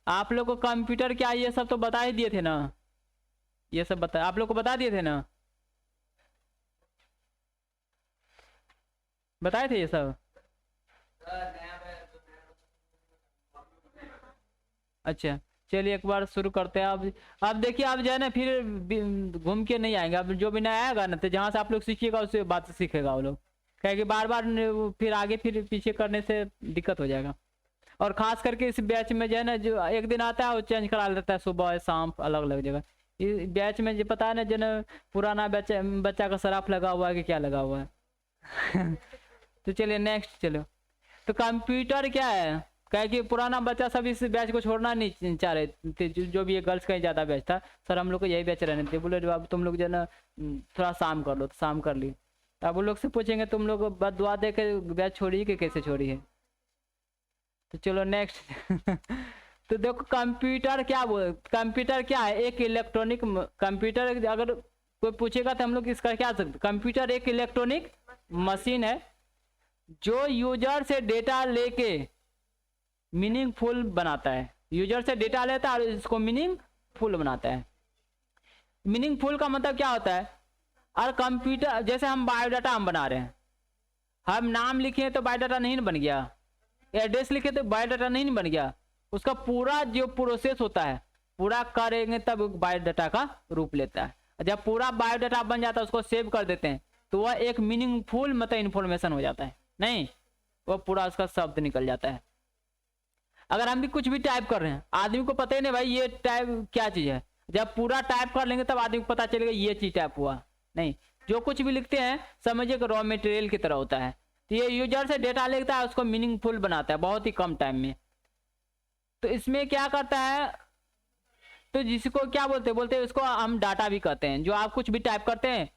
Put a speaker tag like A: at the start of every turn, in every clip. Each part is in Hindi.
A: आप लोग को कंप्यूटर क्या ये सब तो बता ही दिए थे ना, ये सब बता आप लोग को बता दिए थे ना, बताए थे ये सब। अच्छा चलिए एक बार शुरू करते हैं। अब देखिए आप जो है ना फिर घूम के नहीं आएंगे। अब जो भी नया आएगा ना तो जहाँ से आप लोग सीखिएगा उससे बात सीखेगा वो लोग, कहे कि बार बार फिर आगे फिर पीछे करने से दिक्कत हो जाएगा। और खास करके इस बैच में जो है ना जो एक दिन आता है वो चेंज करा लेता है, सुबह शाम अलग अलग जगह। इस बैच में जो पता है ना जो ना पुराना बच्चा बच्चा का सराफ लगा हुआ है कि क्या लगा हुआ है। तो चलिए नेक्स्ट चलो। तो कंप्यूटर क्या है, कहे कि पुराना बच्चा सब इस बैच को छोड़ना नहीं चाह रहे थे, जो भी ये गर्ल्स का ही ज्यादा बैच था। सर हम लोग को यही बैच रहने थे। बोले अब तुम लोग जो है ना थोड़ा शाम कर लो, तो शाम कर ली। अब वो लोग से पूछेंगे तुम लोग बददुआ दे के बैच छोड़ी कि कैसे छोड़ी है। तो चलो नेक्स्ट। तो देखो कंप्यूटर क्या बोल, कंप्यूटर क्या है, एक इलेक्ट्रॉनिक कंप्यूटर। अगर कोई पूछेगा तो हम लोग इसका क्या सकते, कंप्यूटर एक इलेक्ट्रॉनिक मशीन है जो यूजर से डेटा लेके मीनिंगफुल बनाता है। यूजर से डेटा लेता है और इसको मीनिंगफुल बनाता है। मीनिंगफुल का मतलब क्या होता है, और कंप्यूटर जैसे हम बायोडाटा हम बना रहे हैं, हम नाम लिखे तो बायोडाटा नहीं बन गया, एड्रेस लिखे तो बायोडाटा नहीं बन गया। उसका पूरा जो प्रोसेस होता है पूरा करेंगे तब बायोडाटा का रूप लेता है। जब पूरा बायोडाटा बन जाता है उसको सेव कर देते हैं तो वह एक मीनिंगफुल मतलब इन्फॉर्मेशन हो जाता है, नहीं वह पूरा उसका शब्द निकल जाता है। अगर हम भी कुछ भी टाइप कर रहे हैं, आदमी को पता ही नहीं भाई ये टाइप क्या चीज है, जब पूरा टाइप कर लेंगे तब आदमी को पता चलेगा ये चीज टाइप हुआ। नहीं, जो कुछ भी लिखते हैं समझिए कि रॉ मटेरियल की तरह होता है। तो ये यूजर से डेटा लेता है उसको मीनिंगफुल बनाता है बहुत ही कम टाइम में। तो इसमें क्या करता है, तो जिसको क्या बोलते हैं उसको हम डाटा भी कहते हैं। जो आप कुछ भी टाइप करते हैं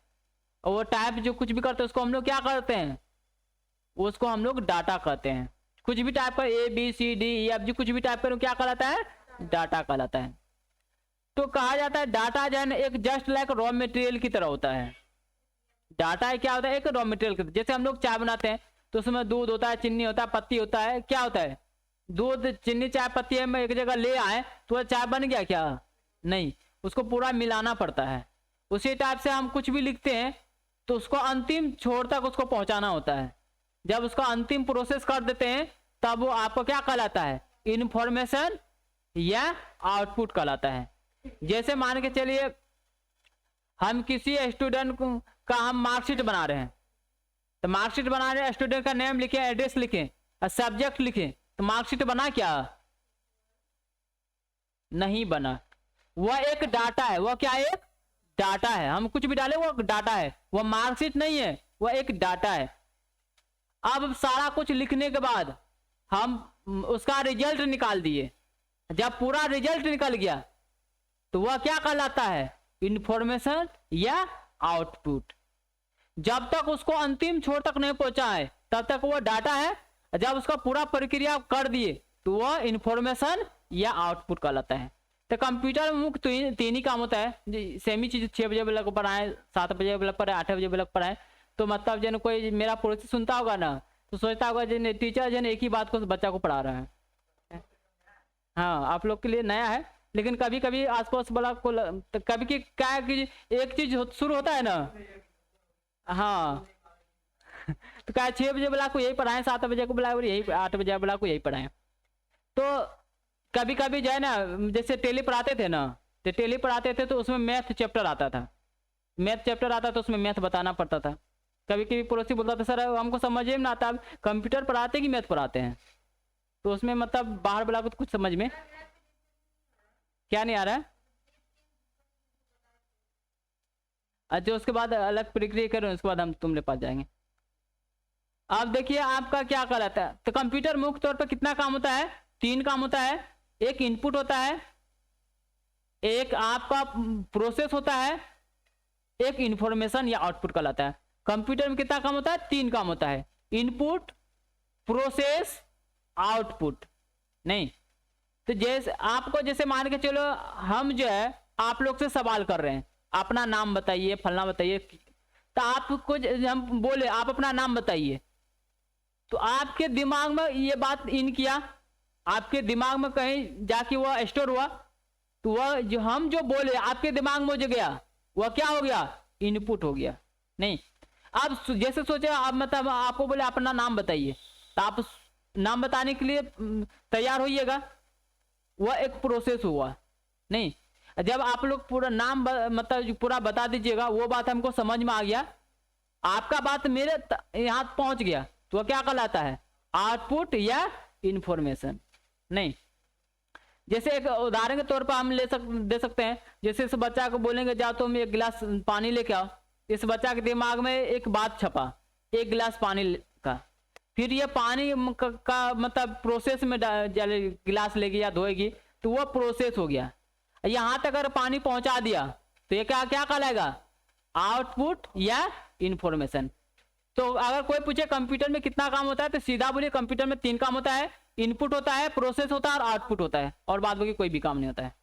A: और वो टाइप जो कुछ भी करते हैं उसको हम लोग क्या करते हैं, उसको हम लोग डाटा कहते हैं। कुछ भी टाइप कर ABCDEFG कुछ भी टाइप करो क्या कहलाता है, डाटा कहलाता है। तो कहा जाता है डाटा जो है ना एक जस्ट लाइक रॉ मटेरियल की तरह होता है। डाटा क्या होता है, एक रॉ मटेरियल की तरह। जैसे हम लोग चाय बनाते हैं तो उसमें दूध होता है, चीनी होता है, पत्ती होता है, क्या होता है, दूध चीनी चाय पत्ती है मैं एक जगह ले आए तो चाय बन गया क्या, नहीं, उसको पूरा मिलाना पड़ता है। उसी टाइप से हम कुछ भी लिखते हैं तो उसको अंतिम छोर तक उसको पहुंचाना होता है। जब उसका अंतिम प्रोसेस कर देते हैं तब वो आपको क्या कहलाता है, इंफॉर्मेशन या आउटपुट कहलाता है। जैसे मान के चलिए हम किसी स्टूडेंट का हम मार्कशीट बना रहे हैं, तो मार्कशीट बना रहे हैं, स्टूडेंट का नेम लिखे, एड्रेस लिखे और सब्जेक्ट लिखे, तो मार्कशीट बना क्या, नहीं बना। वह एक डाटा है, वह क्या है, एक डाटा है। हम कुछ भी डाले वो डाटा है, वह मार्कशीट नहीं है, वह एक डाटा है। अब सारा कुछ लिखने के बाद हम उसका रिजल्ट निकाल दिए। जब पूरा रिजल्ट निकल गया तो वह क्या कहलाता है, इंफॉर्मेशन या आउटपुट। जब तक उसको अंतिम छोर तक नहीं पहुंचा है तब तक वह डाटा है। जब उसका पूरा प्रक्रिया कर दिए तो वह इंफॉर्मेशन या आउटपुट कहलाता है। तो कंप्यूटर में मुख्य तीन ही काम होता है। सेम ही चीज 6 बजे लग पढ़ाए, 7 बजे लग पढ़ाए, 8 बजे लग पढ़ाए। तो मतलब जन कोई मेरा प्रोसेस सुनता होगा ना तो सोचता होगा जन टीचर जन एक ही बात को बच्चा को पढ़ा रहा है। हाँ आप लोग के लिए नया है, लेकिन कभी कभी आसपास वाला को तो कभी की क्या है कि एक चीज शुरू होता है ना, हाँ तो क्या 6 बजे वाला को यही पढ़ाएं, 7 बजे को बुलाए और यही 8 बजे वाला को यही पढ़ाएं। तो कभी कभी जो है ना जैसे टेली पढ़ाते थे ना, तो टेली पढ़ाते थे तो उसमें मैथ चैप्टर आता था, मैथ चैप्टर आता था उसमें मैथ बताना पड़ता था। कभी कभी पड़ोसी बोलता था सर हमको समझ में ना आता, कंप्यूटर पढ़ाते कि मैथ पढ़ाते हैं, तो उसमें मतलब बाहर वाला को तो कुछ समझ में क्या नहीं आ रहा है। अच्छा उसके बाद अलग प्रक्रिया करें उसके बाद हम तुमने पास जाएंगे। अब देखिए आपका क्या कहलाता है, तो कंप्यूटर मुख्य तौर पर कितना काम होता है, 3 काम होता है। एक इनपुट होता है, एक आपका प्रोसेस होता है, एक इंफॉर्मेशन या आउटपुट कहलाता है। कंप्यूटर में कितना काम होता है, 3 काम होता है, इनपुट, प्रोसेस, आउटपुट। नहीं तो जैसे आपको जैसे मान के चलो हम जो है आप लोग से सवाल कर रहे हैं अपना नाम बताइए फलना बताइए, तो आपको हम बोले आप अपना नाम बताइए, तो आपके दिमाग में ये बात इन किया, आपके दिमाग में कहीं जाके वह स्टोर हुआ, तो वह जो हम जो बोले आपके दिमाग में जो गया वह क्या हो गया, इनपुट हो गया। नहीं, आप जैसे सोचे आप मतलब आपको बोले अपना नाम बताइए, तो आप नाम बताने के लिए तैयार होइएगा, वह एक प्रोसेस हुआ। नहीं, जब आप लोग पूरा नाम मतलब पूरा बता दीजिएगा, वो बात हमको समझ में आ गया, आपका बात मेरे यहाँ पहुंच गया, तो वह क्या कहलाता है, आउटपुट या इंफॉर्मेशन। नहीं, जैसे एक उदाहरण के तौर पर हम दे सकते हैं, जैसे इस बच्चा को बोलेंगे जा तुम एक गिलास पानी लेके आओ, इस बच्चा के दिमाग में एक बात छपा, एक गिलास पानी का, फिर ये पानी का मतलब प्रोसेस में गिलास लेगी या धोएगी, तो वो प्रोसेस हो गया। यहाँ तक अगर पानी पहुंचा दिया तो ये क्या क्या कहलाएगा, आउटपुट या इंफॉर्मेशन। तो अगर कोई पूछे कंप्यूटर में कितना काम होता है, तो सीधा बोलिए कंप्यूटर में 3 काम होता है, इनपुट होता है, प्रोसेस होता है और आउटपुट होता है, और बाद बाकी कोई भी काम नहीं होता है।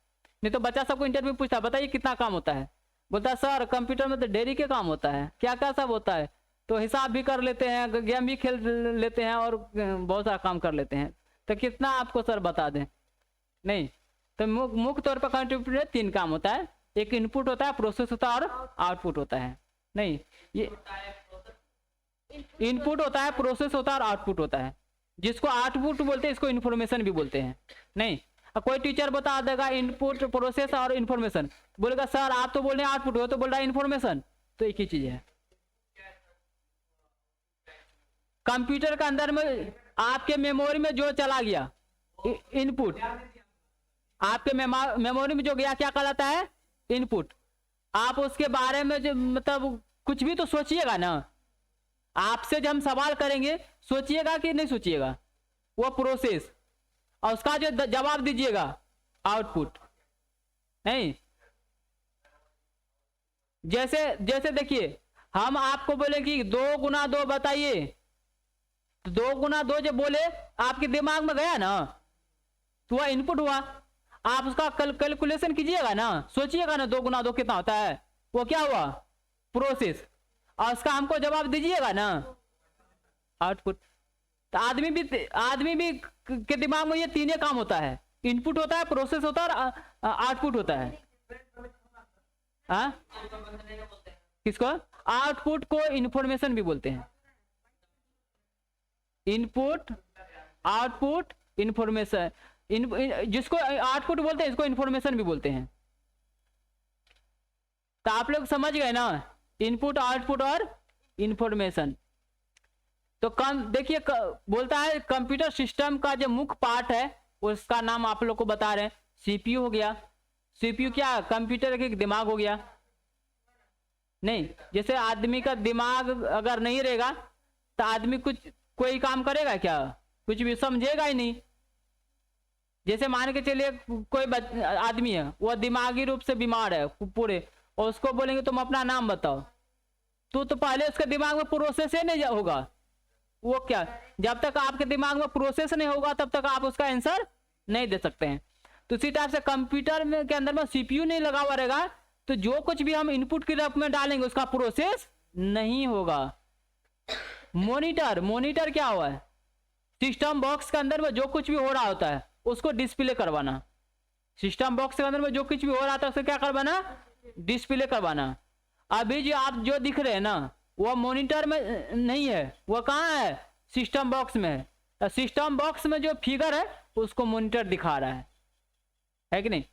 A: नहीं तो बच्चा सबको इंटरव्यू पूछता है बताइए कितना काम होता है, बोलता है सर कंप्यूटर में तो डेयरी के काम होता है, क्या क्या सब होता है, तो हिसाब भी कर लेते हैं, गेम भी खेल लेते हैं और बहुत सारा काम कर लेते हैं, तो कितना आपको सर बता दें। नहीं, तो मुख्य तौर पर कंप्यूटर में 3 काम होता है, एक इनपुट होता है, प्रोसेस होता है और आउटपुट होता है। नहीं, ये इनपुट होता है, प्रोसेस होता है और आउटपुट होता है, जिसको आउटपुट बोलते हैं इसको इन्फॉर्मेशन भी बोलते हैं। नहीं, कोई टीचर बता देगा इनपुट प्रोसेस और इन्फॉर्मेशन, बोलेगा सर आप तो बोल रहे हैं आउटपुट, हो तो बोल रहा है इन्फॉर्मेशन, तो एक ही चीज है। कंप्यूटर के अंदर में आपके मेमोरी में जो चला गया इनपुट, आपके मेमोरी में जो गया क्या कहलाता है, इनपुट। आप उसके बारे में जो मतलब कुछ भी तो सोचिएगा ना, आपसे जब हम सवाल करेंगे सोचिएगा कि नहीं सोचिएगा, वो प्रोसेस, और उसका जो जवाब दीजिएगा आउटपुट। नहीं, जैसे जैसे देखिए हम आपको बोले कि 2 गुना 2 बताइए, तो 2 गुना 2 जब बोले आपके दिमाग में गया ना, तो वह इनपुट हुआ, आप उसका कैलकुलेशन कीजिएगा ना, सोचिएगा ना 2 गुना 2 कितना होता है, वो क्या हुआ, प्रोसेस, और उसका हमको जवाब दीजिएगा ना, आउटपुट। तो आदमी भी के दिमाग में ये 3 काम होता है, इनपुट होता है, प्रोसेस होता है और आउटपुट होता है। हाँ, किसको, आउटपुट को इन्फॉर्मेशन भी बोलते हैं, इनपुट आउटपुट इन्फॉर्मेशन, जिसको आउटपुट बोलते हैं इसको इन्फॉर्मेशन भी बोलते हैं। तो आप लोग समझ गए ना, इनपुट आउटपुट और इन्फॉर्मेशन। तो देखिए बोलता है कंप्यूटर सिस्टम का जो मुख्य पार्ट है उसका नाम आप लोग को बता रहे हैं, सीपीयू हो गया। सीपीयू क्या, कंप्यूटर का दिमाग हो गया। नहीं, जैसे आदमी का दिमाग अगर नहीं रहेगा तो आदमी कोई काम करेगा क्या, कुछ भी समझेगा ही नहीं। जैसे मान के चलिए कोई आदमी है, वह दिमागी रूप से बीमार है पूरे, और उसको बोलेंगे तुम अपना नाम बताओ, तो पहले उसके दिमाग में प्रोसेस ही नहीं होगा, वो क्या, जब तक आपके दिमाग में प्रोसेस नहीं होगा तब तक आप उसका आंसर नहीं दे सकते हैं। तो इसी टाइप से कंप्यूटर में के अंदर में सीपीयू नहीं लगा हुआ रहेगा, तो जो कुछ भी हम इनपुट के रूप में डालेंगे उसका प्रोसेस नहीं होगा। मॉनिटर क्या हुआ है, सिस्टम बॉक्स के अंदर में जो कुछ भी हो रहा होता है उसको डिस्प्ले करवाना, सिस्टम बॉक्स के अंदर में जो कुछ भी हो रहा था उसे क्या करवाना, डिस्प्ले करवाना। अभी जो आप जो दिख रहे हैं ना वो मॉनिटर में नहीं है, वो कहाँ है, सिस्टम बॉक्स में है। सिस्टम बॉक्स में जो फिगर है उसको मॉनिटर दिखा रहा है कि नहीं।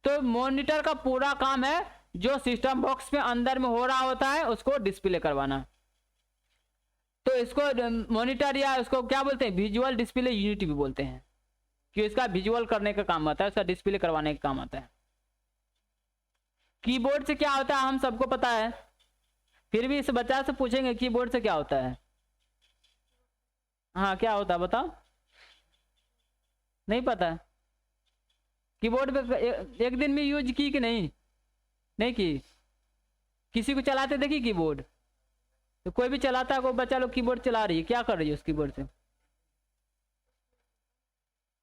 A: तो मॉनिटर का पूरा काम है जो सिस्टम बॉक्स में अंदर में हो रहा होता है उसको डिस्प्ले करवाना। तो इसको मॉनिटर या उसको क्या बोलते हैं, विजुअल डिस्प्ले यूनिट भी बोलते हैं, कि इसका विजुअल करने का काम आता है, उसका डिस्प्ले करवाने का काम आता है। कीबोर्ड से क्या होता है हम सबको पता है, फिर भी इस बच्चा से पूछेंगे कीबोर्ड से क्या होता है। हाँ, क्या होता है बताओ, नहीं पता। कीबोर्ड पे एक दिन में यूज की कि नहीं की, किसी को चलाते देखी कीबोर्ड, तो कोई भी चलाता है, कोई बच्चा लोग कीबोर्ड चला रही है, क्या कर रही है उस कीबोर्ड से,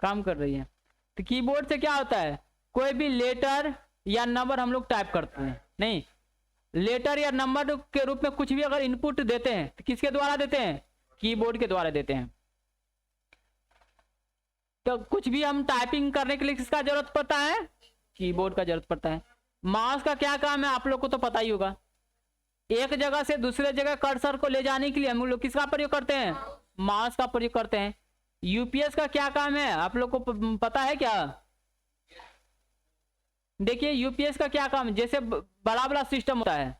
A: काम कर रही है। तो कीबोर्ड से क्या होता है, कोई भी लेटर या नंबर हम लोग टाइप करते हैं, नहीं, लेटर या नंबर के रूप में कुछ भी अगर इनपुट देते हैं तो किसके द्वारा देते हैं, कीबोर्ड के द्वारा देते हैं। तो कुछ भी हम टाइपिंग करने के लिए किसका जरूरत पड़ता है, कीबोर्ड का जरूरत पड़ता है। माउस का क्या काम है आप लोग को तो पता ही होगा, एक जगह से दूसरे जगह कर्सर को ले जाने के लिए हम लोग किसका प्रयोग करते हैं, माउस का प्रयोग करते हैं। यूपीएस का क्या काम है आप लोग को पता है क्या? देखिए यूपीएस का क्या काम है, जैसे बड़ा बड़ा सिस्टम होता है,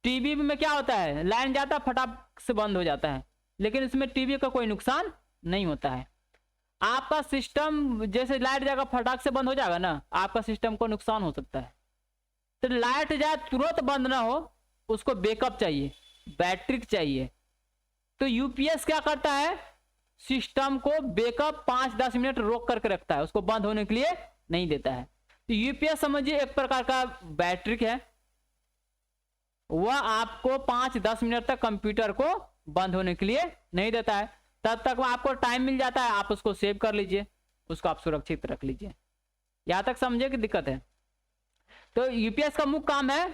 A: टीवी में क्या होता है, लाइन जाता है फटाक से बंद हो जाता है, लेकिन इसमें टीवी का कोई नुकसान नहीं होता है। आपका सिस्टम जैसे लाइट जाएगा फटाक से बंद हो जाएगा ना, आपका सिस्टम को नुकसान हो सकता है। तो लाइट जाए तुरंत बंद ना हो, उसको बैकअप चाहिए, बैटरी चाहिए। तो यूपीएस क्या करता है, सिस्टम को बैकअप 5-10 मिनट रोक करके रखता है, उसको बंद होने के लिए नहीं देता है। तो यूपीएस समझिए एक प्रकार का बैटरी है, वह आपको 5-10 मिनट तक कंप्यूटर को बंद होने के लिए नहीं देता है। तब तक आपको टाइम मिल जाता है, आप उसको सेव कर लीजिए, उसको आप सुरक्षित रख लीजिए। यहां तक समझे कि दिक्कत है? तो यूपीएस का मुख्य काम है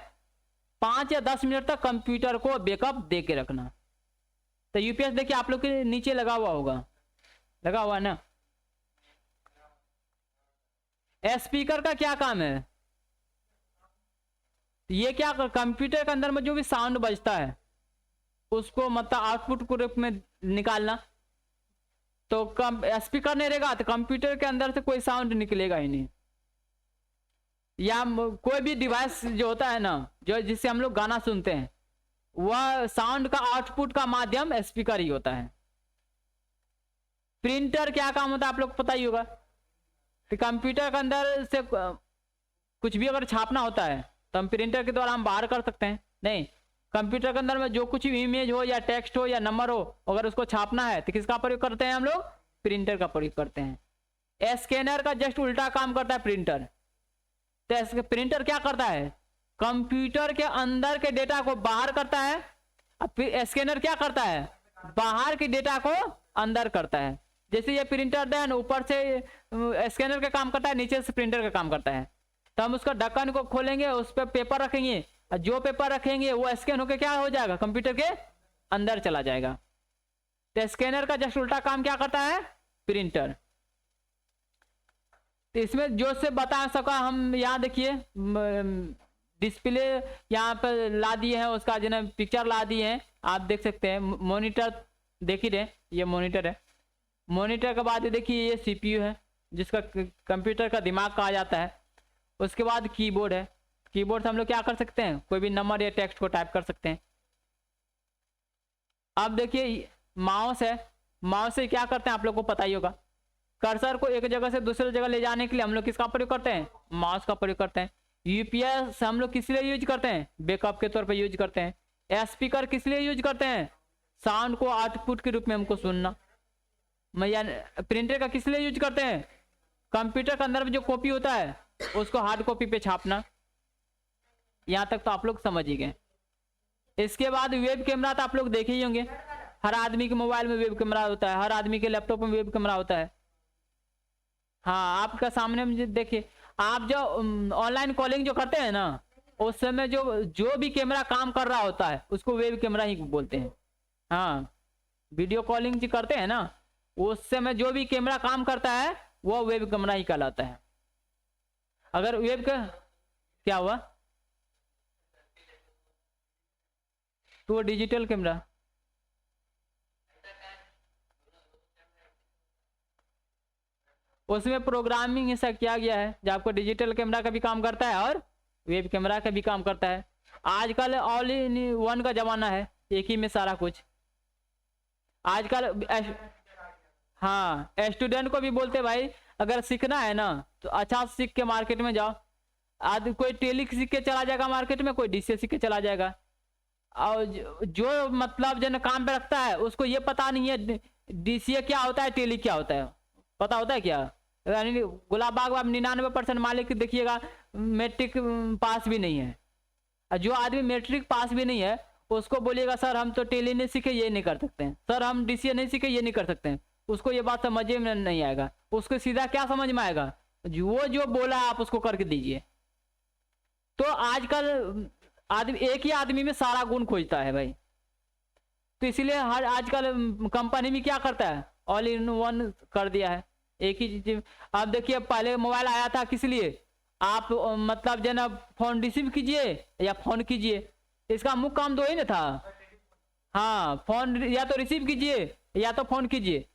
A: 5 या 10 मिनट तक कंप्यूटर को बैकअप दे के रखना। तो यूपीएस देखिए आप लोग के नीचे लगा हुआ होगा, लगा हुआ है ना। स्पीकर का क्या काम है, ये क्या कंप्यूटर के अंदर में जो भी साउंड बजता है उसको मतलब आउटपुट के रूप में निकालना। तो स्पीकर नहीं रहेगा तो कंप्यूटर के अंदर से कोई साउंड निकलेगा ही नहीं। या कोई भी डिवाइस जो होता है ना, जो जिससे हम लोग गाना सुनते हैं, वह साउंड का आउटपुट का माध्यम स्पीकर ही होता है। प्रिंटर क्या काम होता है आप लोग को पता ही होगा, कि कंप्यूटर के अंदर से कुछ भी अगर छापना होता है तो हम प्रिंटर के द्वारा हम बाहर कर सकते हैं नहीं। कंप्यूटर के अंदर में जो कुछ भी इमेज हो या टेक्स्ट हो या नंबर हो, अगर उसको छापना है तो किसका प्रयोग करते हैं हम लोग, प्रिंटर का प्रयोग करते हैं। स्कैनर का जस्ट उल्टा काम करता है प्रिंटर। तो प्रिंटर क्या करता है, कंप्यूटर के अंदर के डेटा को बाहर करता है, अब स्कैनर क्या करता है, बाहर के डेटा को अंदर करता है। जैसे ये प्रिंटर देन ऊपर से स्कैनर का काम करता है, नीचे से प्रिंटर का काम करता है। तो हम उसका ढक्कन को खोलेंगे, उस पर पेपर रखेंगे, और जो पेपर रखेंगे वो स्कैन होकर क्या हो जाएगा, कंप्यूटर के अंदर चला जाएगा। तो स्कैनर का जस्ट उल्टा काम क्या करता है, प्रिंटर। तो इसमें जो से बता सका हम, यहाँ देखिए डिस्प्ले यहाँ पर ला दिए हैं, उसका जो है पिक्चर ला दिए हैं, आप देख सकते हैं। मॉनिटर देख ही रहे, ये मॉनिटर है। मॉनिटर के बाद देखिए ये सीपीयू है, जिसका कंप्यूटर का दिमाग कहा जाता है। उसके बाद कीबोर्ड है, कीबोर्ड से हम लोग क्या कर सकते हैं, कोई भी नंबर या टेक्स्ट को टाइप कर सकते हैं। अब देखिए माउस है, माउस से क्या करते हैं आप लोग को पता ही होगा, कर्सर को एक जगह से दूसरी जगह ले जाने के लिए हम लोग किसका प्रयोग करते हैं, माउस का प्रयोग करते हैं। यूपीएस हम लोग किस लिए यूज करते हैं, बैकअप के तौर पर यूज करते हैं। स्पीकर किस लिए यूज करते हैं, साउंड को आउटपुट के रूप में हमको सुनना। प्रिंटर का किस लिए यूज करते हैं, कंप्यूटर के अंदर में जो कॉपी होता है उसको हार्ड कॉपी पे छापना। यहां तक तो आप लोग समझ ही गए। इसके बाद वेब कैमरा तो आप लोग देखे ही होंगे, हर आदमी के मोबाइल में वेब कैमरा होता है, हर आदमी के लैपटॉप में वेब कैमरा होता है। हाँ आपका सामने में देखिए, आप जो ऑनलाइन कॉलिंग जो करते हैं ना, उस समय जो भी कैमरा काम कर रहा होता है उसको वेब कैमरा ही बोलते हैं। हाँ वीडियो कॉलिंग जो करते हैं ना, उस समय जो भी कैमरा काम करता है वो वेब कैमरा ही कहलाता है। अगर वेब का क्या हुआ, तो वो डिजिटल कैमरा, उसमें प्रोग्रामिंग ऐसा किया गया है जो आपको डिजिटल कैमरा का भी काम करता है और वेब कैमरा का भी काम करता है। आजकल ऑल इन वन का जमाना है, एक ही में सारा कुछ। आजकल हाँ स्टूडेंट को भी बोलते भाई अगर सीखना है ना तो अच्छा सीख के मार्केट में जाओ। आज कोई टेली सीख के चला जाएगा मार्केट में, कोई डीसीए सीख के चला जाएगा। और जो मतलब जन काम पे रखता है उसको ये पता नहीं है डीसीए क्या होता है, टेली क्या होता है, पता होता है क्या। गुलाब बाग आप 99% मालिक देखिएगा मैट्रिक पास भी नहीं है। और जो आदमी मैट्रिक पास भी नहीं है उसको बोलिएगा सर हम तो टेली नहीं सीखे, ये नहीं कर सकते हैं, सर हम डीसीए नहीं सीखे, ये नहीं कर सकते हैं, उसको ये बात समझ में नहीं आएगा। उसको सीधा क्या समझ में आएगा, वो जो बोला आप उसको करके दीजिए। तो आजकल आदमी एक ही आदमी में सारा गुण खोजता है भाई। तो इसीलिए हर आजकल कंपनी में क्या करता है, ऑल इन वन कर दिया है, एक ही चीज। अब देखिए पहले मोबाइल आया था किस लिए, आप मतलब जो ना फोन रिसीव कीजिए या फोन कीजिए, इसका मुख्य काम दो ही ना था। हाँ, फोन या तो रिसीव कीजिए या तो फोन कीजिए।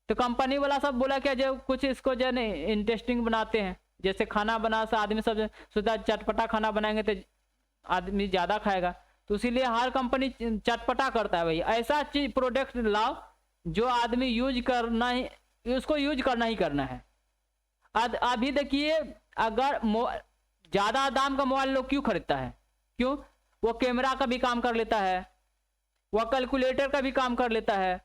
A: तो कंपनी वाला सब बोला क्या, जो कुछ इसको जो है इंटरेस्टिंग बनाते हैं, जैसे खाना बना से आदमी सब सोचा चटपटा खाना बनाएंगे तो आदमी ज्यादा खाएगा, तो इसीलिए हर कंपनी चटपटा करता है भाई, ऐसा चीज प्रोडक्ट लाओ जो आदमी यूज करना ही, उसको यूज करना ही करना है। अभी देखिए अगर ज्यादा दाम का मोबाइल लोग क्यों खरीदता है, क्यों, वो कैमरा का भी काम कर लेता है, वह कैलकुलेटर का भी काम कर लेता है,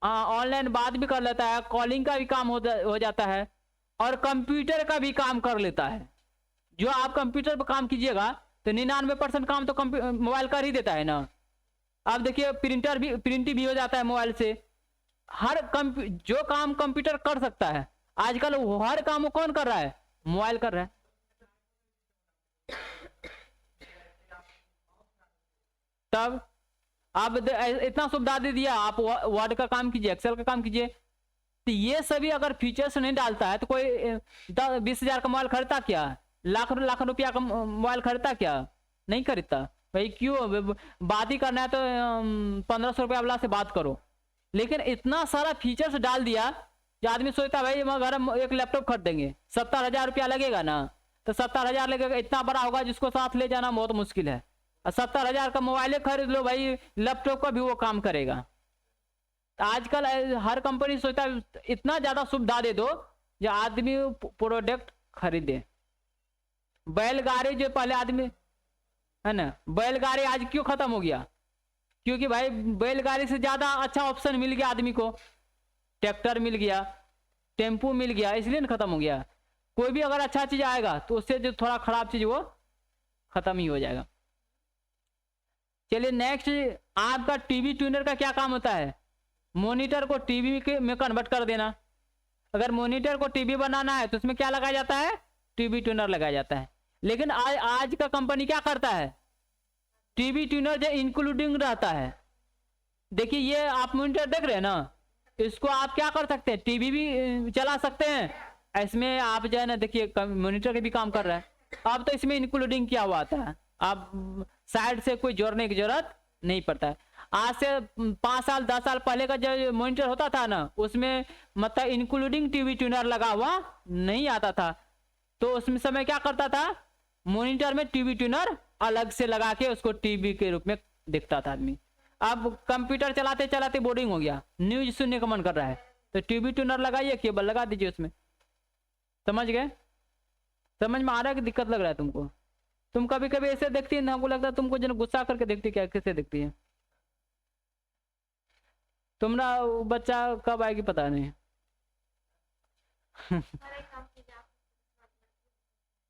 A: ऑनलाइन बात भी कर लेता है, कॉलिंग का भी काम हो जाता है, और कंप्यूटर का भी काम कर लेता है। जो आप कंप्यूटर पर काम कीजिएगा तो 99% काम तो मोबाइल कर ही देता है ना। अब देखिए प्रिंटिंग भी हो जाता है मोबाइल से। जो काम कंप्यूटर कर सकता है आजकल, हर काम वो कौन कर रहा है, मोबाइल कर रहा है। तब अब इतना सुविधा दे दिया, आप वर्ड का काम कीजिए, एक्सेल का काम कीजिए। तो ये सभी अगर फीचर्स नहीं डालता है तो कोई 20,000 का मोबाइल खरीदता क्या, लाख रुपया का मोबाइल खरीदता क्या, नहीं खरीदता भाई। क्यों, बात ही करना है तो 1500 रुपया वाला से बात करो। लेकिन इतना सारा फीचर्स डाल दिया जो आदमी सोचता है भाई हम घर एक लैपटॉप खरीदेंगे 70,000 रुपया लगेगा ना, तो 70,000 लगेगा, इतना बड़ा होगा जिसको साथ ले जाना बहुत मुश्किल है। 70,000 का मोबाइल खरीद लो भाई, लैपटॉप का भी वो काम करेगा। तो आजकल हर कंपनी सोचता है इतना ज्यादा सुविधा दे दो जो आदमी प्रोडक्ट खरीदे। बैलगाड़ी जो पहले आदमी है ना, बैलगाड़ी आज क्यों खत्म हो गया, क्योंकि भाई बैलगाड़ी से ज्यादा अच्छा ऑप्शन मिल गया आदमी को, ट्रैक्टर मिल गया, टेम्पू मिल गया, इसलिए ना खत्म हो गया। कोई भी अगर अच्छा चीज आएगा तो उससे जो थोड़ा खराब चीज वो खत्म ही हो जाएगा। चलिए नेक्स्ट, आपका टीवी ट्यूनर का क्या काम होता है, मॉनिटर को टीवी में कन्वर्ट कर देना। अगर मॉनिटर को टीवी बनाना है तो उसमें क्या लगाया जाता है, टीवी ट्यूनर लगाया जाता है। लेकिन आज का कंपनी क्या करता है, टीवी ट्यूनर जो इंक्लूडिंग रहता है। देखिए ये आप मॉनिटर देख रहे हैं ना, इसको आप क्या कर सकते हैं, टीवी भी चला सकते हैं इसमें, आप जो है ना देखिए मॉनिटर के भी काम कर रहा है। अब तो इसमें इंक्लूडिंग क्या हुआ था, आप साइड से कोई जोड़ने की जरूरत नहीं पड़ता है। आज से 5 साल 10 साल पहले का जो मॉनिटर होता था ना, उसमें मतलब इंक्लूडिंग टीवी ट्यूनर लगा हुआ नहीं आता था। तो उसमें समय क्या करता था, मॉनिटर में टीवी ट्यूनर अलग से लगा के उसको टीवी के रूप में दिखता था आदमी। अब कंप्यूटर चलाते चलाते बोरिंग हो गया, न्यूज सुनने का मन कर रहा है, तो टीवी ट्यूनर लगाइए, केबल लगा दीजिए उसमें। समझ गए, समझ में आ रहा है कि दिक्कत लग रहा है तुमको। तुम कभी कभी ऐसे देखती है ना, हमको लगता है तुमको जन गुस्सा करके देखती, क्या कैसे देखती है। तुम्हारा बच्चा कब आएगी पता नहीं।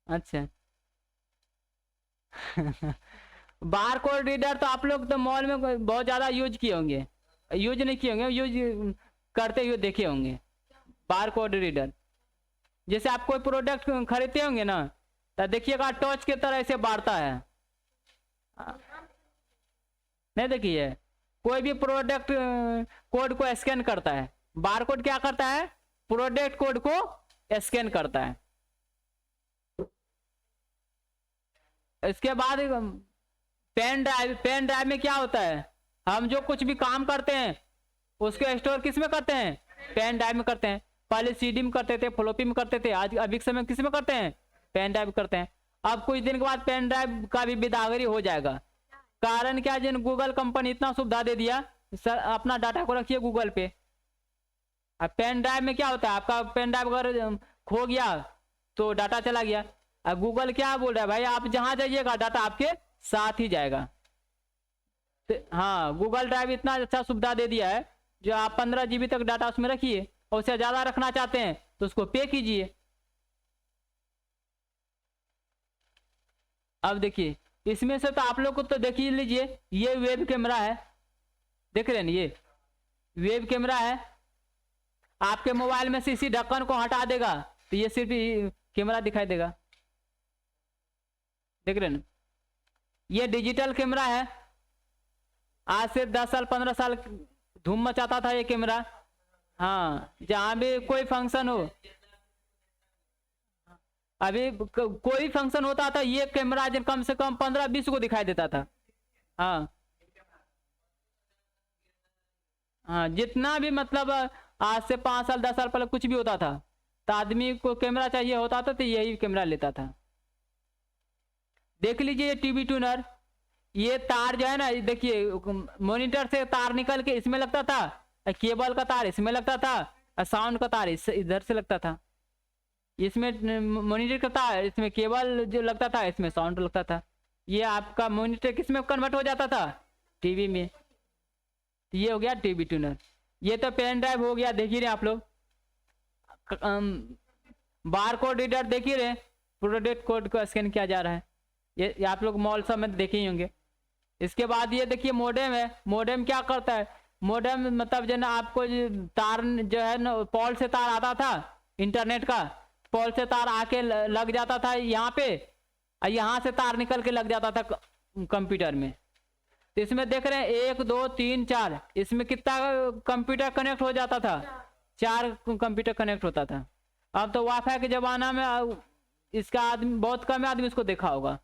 A: अच्छा बार कोड रीडर तो आप लोग तो मॉल में बहुत ज्यादा यूज किए होंगे, यूज नहीं किए होंगे, यूज करते हुए देखे होंगे। बार कोड रीडर जैसे आप कोई प्रोडक्ट खरीदते होंगे ना, तो देखिएगा टॉर्च की तरह ऐसे बाढ़ता है, नहीं देखिए कोई भी प्रोडक्ट कोड को स्कैन करता है, बार कोड क्या करता है, प्रोडक्ट कोड को स्कैन करता है। इसके बाद पेन ड्राइव में क्या होता है, हम जो कुछ भी काम करते हैं उसको स्टोर किस में करते हैं, पेन ड्राइव में करते हैं। पहले सीडी में करते थे, फ्लॉपी में करते थे, आज अभी के समय किस में करते हैं, पेन ड्राइव करते हैं। अब कुछ दिन के बाद पेन ड्राइव का भी बिदागरी हो जाएगा। कारण क्या, जिन गूगल कंपनी इतना सुविधा दे दिया, सर अपना डाटा को रखिए गूगल पे। अब पेन ड्राइव में क्या होता है, आपका पेन ड्राइव अगर खो गया तो डाटा चला गया। अब गूगल क्या बोल रहा है भाई, आप जहां जाइएगा डाटा आपके साथ ही जाएगा। हाँ, गूगल ड्राइव इतना अच्छा सुविधा दे दिया है, जो आप 15 GB तक डाटा उसमें रखिए, और उससे ज्यादा रखना चाहते हैं तो उसको पे कीजिए। अब देखिए इसमें से तो आप लोग को तो देख ही लीजिए, ये वेब कैमरा है, देख रहे हैं ये वेब कैमरा है। आपके मोबाइल में से इसी ढक्कन को हटा देगा तो ये सिर्फ कैमरा दिखाई देगा, देख रहे हैं। ये डिजिटल कैमरा है, आज से 10 साल 15 साल धूम मचाता था ये कैमरा। हाँ, जहाँ भी कोई फंक्शन हो, अभी कोई फंक्शन होता था, ये कैमरा जब कम से कम 15-20 को दिखाई देता था। हाँ हाँ, जितना भी मतलब आज से 5 साल 10 साल पहले कुछ भी होता था तो आदमी को कैमरा चाहिए होता था तो यही कैमरा लेता था। देख लीजिए ये टीवी ट्यूनर, ये तार जो है ना, देखिए मॉनिटर से तार निकल के इसमें लगता था, केबल का तार इसमें लगता था, और साउंड का तार इधर से लगता था। इसमें मॉनिटर का तार, इसमें केबल जो लगता था, इसमें साउंड लगता था। ये आपका मॉनिटर किस में कन्वर्ट हो जाता था? टीवी में। ये हो गया टीवी ट्यूनर। ये तो पेन ड्राइव हो गया, देख ही रहे आप लोग। बार कोड रीडर देख ही रहे, प्रोडक्ट कोड को स्कैन किया जा रहा है। ये आप लोग मॉल सब में देखे ही होंगे। इसके बाद ये देखिए मोडेम है। मोडेम क्या करता है? मोडेम मतलब जो ना आपको तार जो है ना, पॉल से तार आता था इंटरनेट का, पॉल से तार आके लग जाता था यहाँ पे, और यहाँ से तार निकल के लग जाता था कंप्यूटर में। तो इसमें देख रहे हैं 1 2 3 4, इसमें कितना कंप्यूटर कनेक्ट हो जाता था? 4 कंप्यूटर कनेक्ट होता था। अब तो वाईफाई के जमाना में इसका आदमी बहुत कम आदमी इसको देखा होगा।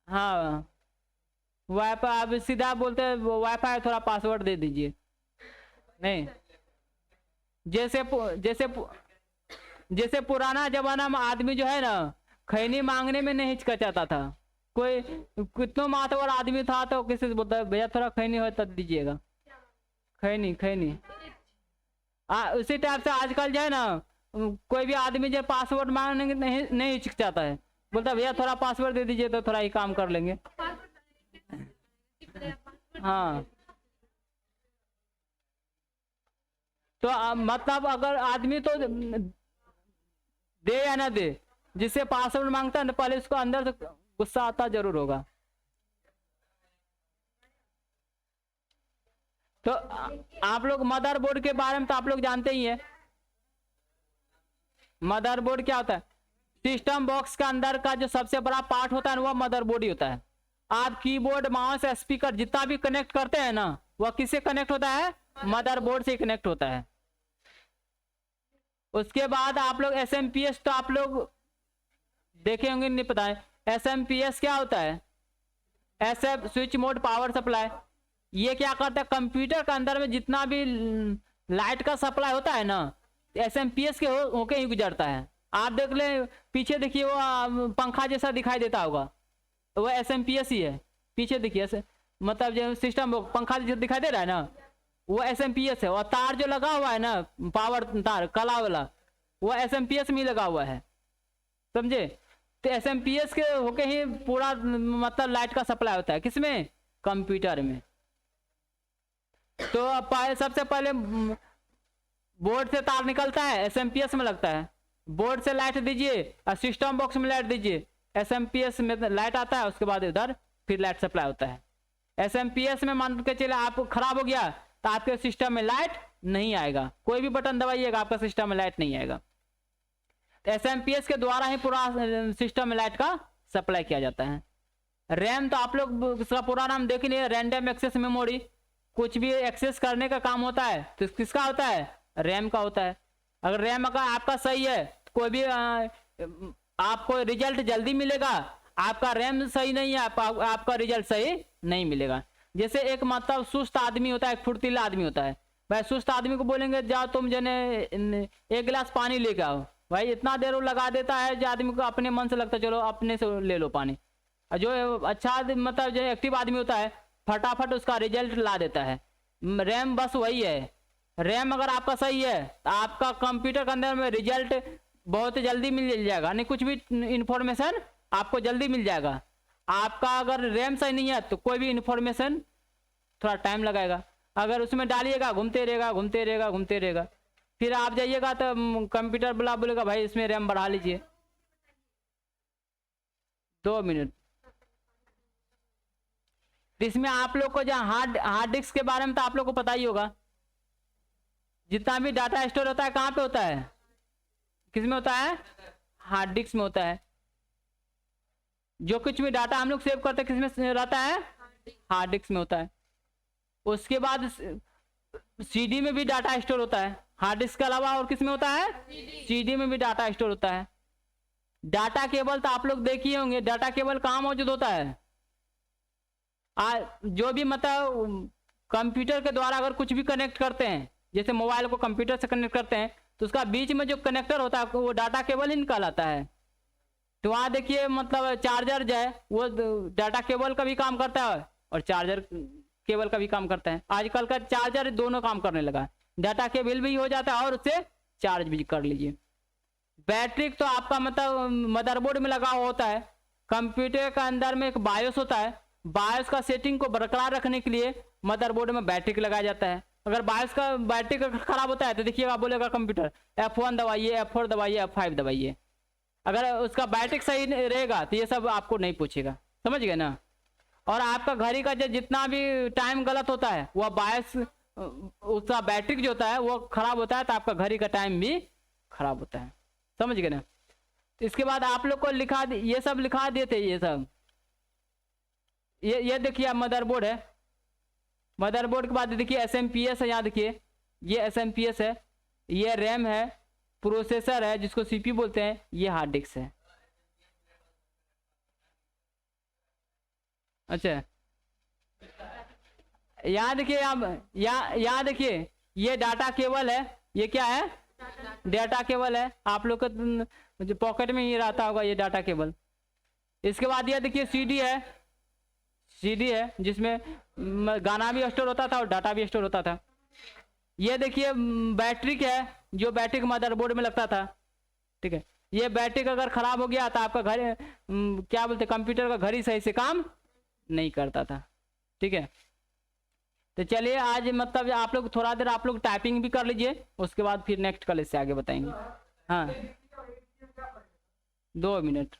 A: हाँ, वाईफाई अब सीधा बोलते हैं वाईफाई थोड़ा पासवर्ड दे दीजिए। नहीं, जैसे जैसे जैसे पुराना जमाना में आदमी जो है ना, खैनी मांगने में नहीं हिचकचाता था। कोई कितना मातवर आदमी था तो किसी से बोलता है भैया थोड़ा खैनी हो तो दीजिएगा, खैनी खैनी। उसी टाइप से आजकल जो है ना, कोई भी आदमी जो पासवर्ड मांगने नहीं हिचकचाता है, बोलता भैया थोड़ा पासवर्ड दे दीजिए तो थोड़ा ही काम कर लेंगे। हाँ, तो मतलब अगर आदमी तो दे या ना दे, जिससे पासवर्ड मांगता है ना, पहले उसको अंदर से गुस्सा आता जरूर होगा। तो आप लोग मदरबोर्ड के बारे में तो आप लोग जानते ही हैं। मदरबोर्ड क्या होता है? सिस्टम बॉक्स के अंदर का जो सबसे बड़ा पार्ट होता है वह मदरबोर्ड ही होता है। आप कीबोर्ड माउस स्पीकर जितना भी कनेक्ट करते हैं ना, वह किससे कनेक्ट होता है? मदरबोर्ड से कनेक्ट होता है। उसके बाद आप लोग एसएमपीएस तो आप लोग देखे होंगे, नहीं पता है एसएमपीएस क्या होता है? SF switch mode power supply. ये क्या करता है? कंप्यूटर के अंदर में जितना भी लाइट का सप्लाई होता है ना, एसएमपीएस के होके ही गुजरता है। आप देख ले पीछे, देखिए वो पंखा जैसा दिखाई देता होगा, तो वो एसएमपीएस ही है। पीछे देखिए, मतलब जो सिस्टम पंखा जैसा दिखाई दे रहा है ना, वो एसएमपीएस है। और तार जो लगा हुआ है ना, पावर तार काला वाला, वो एसएमपीएस में लगा हुआ है, समझे? तो एसएमपीएस के होके ही पूरा मतलब लाइट का सप्लाई होता है। किसमें? कंप्यूटर में। तो सबसे पहले बोर्ड से तार निकलता है, एसएमपीएस में लगता है। बोर्ड से लाइट दीजिए और सिस्टम बॉक्स में लाइट दीजिए, एसएमपीएस में लाइट आता है, उसके बाद इधर फिर लाइट सप्लाई होता है। एसएमपीएस में मान के चले आप खराब हो गया तो आपके सिस्टम में लाइट नहीं आएगा, कोई भी बटन दबाइएगा आपका सिस्टम में लाइट नहीं आएगा। एसएमपीएस के द्वारा ही पूरा सिस्टम में लाइट का सप्लाई किया जाता है। रैम तो आप लोग इसका पूरा नाम देख लिए, रैंडम एक्सेस मेमोरी। कुछ भी एक्सेस करने का काम होता है तो किसका होता है? रैम का होता है। अगर रैम अगर आपका सही है तो कोई भी आपको रिजल्ट जल्दी मिलेगा। आपका रैम सही नहीं है, आपका रिजल्ट सही नहीं मिलेगा। जैसे एक मतलब सुस्त आदमी होता है, एक फुर्तीला आदमी होता है। भाई सुस्त आदमी को बोलेंगे जाओ तुम जने 1 गिलास पानी लेके आओ, भाई इतना देर वो लगा देता है जो आदमी को अपने मन से लगता है चलो अपने से ले लो पानी। जो अच्छा मतलब जो एक्टिव आदमी होता है फटाफट उसका रिजल्ट ला देता है। रैम बस वही है। रैम अगर आपका सही है तो आपका कंप्यूटर के अंदर में रिजल्ट बहुत जल्दी मिल जाएगा, नहीं कुछ भी इंफॉर्मेशन आपको जल्दी मिल जाएगा। आपका अगर रैम सही नहीं है तो कोई भी इंफॉर्मेशन थोड़ा टाइम लगाएगा। अगर उसमें डालिएगा घूमते रहेगा घूमते रहेगा घूमते रहेगा, फिर आप जाइएगा तो कंप्यूटर बोलेगा भाई इसमें रैम बढ़ा लीजिए। 2 मिनट। इसमें आप लोग को जहाँ हार्ड डिस्क के बारे में तो आप लोग को पता ही होगा। जितना भी डाटा स्टोर होता है कहाँ पे होता है? किसमें होता है? हार्ड डिस्क में होता है। जो कुछ भी डाटा हम लोग सेव करते हैं किसमें रहता है? हार्ड डिस्क में होता है। उसके बाद सीडी में भी डाटा स्टोर होता है, हार्ड डिस्क के अलावा और किस में होता है, सीडी में भी डाटा स्टोर होता है। डाटा केबल तो आप लोग देखे होंगे, डाटा केबल कहाँ मौजूद होता है, जो भी मतलब कंप्यूटर के द्वारा अगर कुछ भी कनेक्ट करते हैं, जैसे मोबाइल को कंप्यूटर से कनेक्ट करते हैं, तो उसका बीच में जो कनेक्टर होता है वो डाटा केबल ही निकालाता है। तो वहाँ देखिए मतलब चार्जर जो है वो डाटा केबल का भी काम करता है और चार्जर केबल का भी काम करता है। आजकल का चार्जर दोनों काम करने लगा है, डाटा केबल भी हो जाता है और उससे चार्ज भी कर लीजिए। बैटरी तो आपका मतलब मदरबोर्ड में लगा हुआ होता है। कंप्यूटर के अंदर में एक बायोस होता है, बायोस का सेटिंग को बरकरार रखने के लिए मदरबोर्ड में बैटरी लगाया जाता है। अगर बायोस का बैटरी खराब होता है तो देखिएगा बोलेगा कंप्यूटर F1 दबाइए, F4 दबाइए, F5 दबाइए। अगर उसका बैटरी सही रहेगा तो ये सब आपको नहीं पूछेगा, समझ गए ना। और आपका घड़ी का जो जितना भी टाइम गलत होता है वह बायोस उसका बैटरी जो होता है वो खराब होता है तो आपका घड़ी का टाइम भी खराब होता है, समझ गए ना। इसके बाद आप लोग को ये सब लिखा दिए थे, ये सब ये देखिए मदरबोर्ड है। मदरबोर्ड के बाद देखिए SMPS है, यहाँ देखिए ये SMPS है, ये रैम है, प्रोसेसर है जिसको CPU बोलते हैं, ये हार्ड डिस्क है। अच्छा यहाँ देखिए, यहाँ देखिए ये डाटा केबल है, ये क्या है, डाटा केबल है। आप लोग का जो पॉकेट में ही रहता होगा ये डाटा केबल। इसके बाद ये देखिए सीडी है जिसमें गाना भी स्टोर होता था और डाटा भी स्टोर होता था। ये देखिए बैटरी क्या है, जो बैटरी के मदरबोर्ड में लगता था, ठीक है। ये बैटरी का अगर खराब हो गया तो आपका घर क्या बोलते कंप्यूटर का घड़ी सही से काम नहीं करता था, ठीक है। तो चलिए आज मतलब आप लोग थोड़ा देर आप लोग टाइपिंग भी कर लीजिए, उसके बाद फिर नेक्स्ट क्लास से आगे बताएंगे। हाँ 2 मिनट।